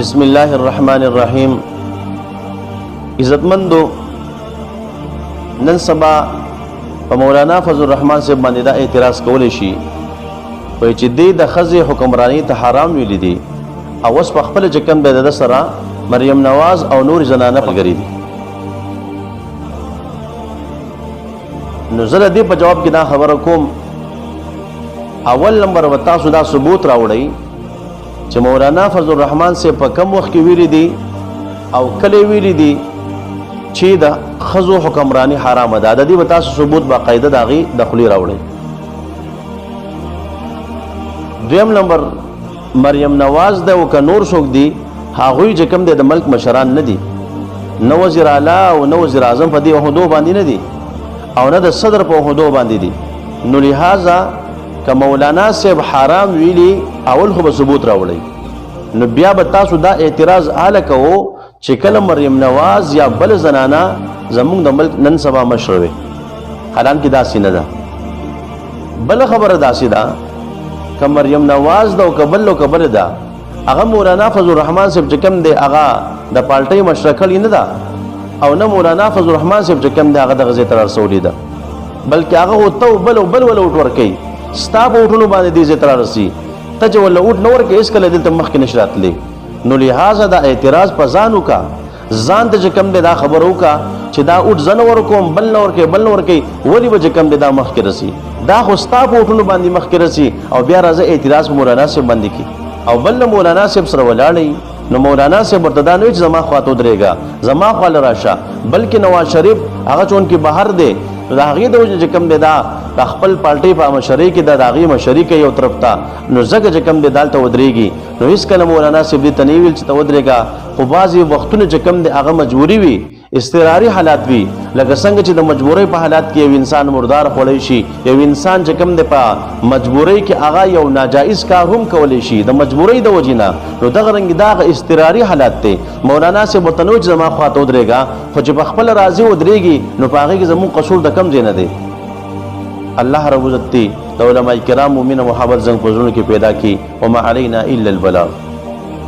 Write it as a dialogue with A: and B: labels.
A: بسم الله الرحمن الرحیم. عزتمندو، نن سبا په مولانا فضل الرحمن صاحب باندې دا اعتراض کولی شي وایي چې دی د ښځې حکمرانی ته حرام ویلی دي او اوس په خپله چې کوم دی د ده سره مریم نواز او نور زنانه ملګري دي. نو زه د دې په جواب کې دا خبره کوم، اول نمبر به تاسو دا ثبوت راوړئ چې مولانا فضل الرحمن سے په کم وخت کې ویلي دي او کله ویلي دي چې د ښځو حکمرانی حرامه ده. د دې به تاسو ثبوت باقاعده د هغې د خولې راوړئ. دویم نمبر، مریم نواز ده او که نور څوک دي، هغوی چې کوم دی د ملک مشران نه دي، نه وزیر اعلی او نه وزیر اعظم په دې عهدو باندې نه دي او نه د صدر په عهدو باندې دي. نو لہذا که مولانا صاحب حرام ویلی اول خو به ثبوت راوړئ. نو بیا به تاسو دا اعتراض هله کوو چې کله مریم نواز یا بل زنانه زمونږ د ملک نن سبا مشر وي، حالانکې داسې نه ده. بله خبره داسې ده که مریم نواز ده او که بل او که بله ده، هغه مولانا فضل الرحمن صاحب چې کوم دی هغه د پالټۍ مشره کړې نه ده او نه مولانا فضل الرحمن صاحب چې کوم دی هغه دغه ځای ته رارسولې ده، بلکې هغه ورته بل او بل وله اوټ ورکوي. ستا په اوټونو باندې دې ځای ته رارسي، ته چې وله اوټ نه ورکوې هېڅکله دلته مخکې نشي راتلی. نو لہذا دا اعتراض په ځان وکړه، ځان ته چې کوم دی دا خبره وکړه چې دا اوټ زه نه ورکوم، بل نه ورکوي، بل نه ورکوي، ولې به چې کوم دی دا مخکې رسي؟ دا خو ستا په اوټونو باندې مخکې رسي او بیا راځه اعتراض په مولانا صاحب باندې کړي او بل نه مولانا صاحب سره ولاړئ. نو مولانا صاحب ورته دا نه وایي چې زما خواته ودرېږه، زما خواله راشه، بلکې نواز شریف هغه چونکې بهر دی، نو د هغې د وجې چې کوم دی دا د خپل پارټۍ په مشرۍ کې د هغې مشري کوي یو طرف ته، نو ځکه چې کوم دی دلته ودرېږي. نو هېڅکله مولانا صاحب دې ته نه ویل چې ته ودرېږه، خو بعضې وختونه چې کوم دی هغه مجبوري وي، اضطراري حالات وي، لکه څنګه چې د مجبورۍ په حالات کې یو انسان مردار خوړی شي، یو انسان چې کوم دی په مجبورۍ کې هغه یو ناجایز کار هم کولی شي د مجبورۍ د وجې نه. نو دغه رنګې دا هغه اضطراري حالات دی. مولانا صاحب ورته نه وایي چې زما خواته ودرېږه، خو چې په خپله راضي ودرېږي نو په هغې کې زموږ قصور د کم ځای نه دی. الله رب عزت دی د علماء کرامو مینه محبت زنګ په زړونو کې پیدا کړي. وما علینا الا البلاغ.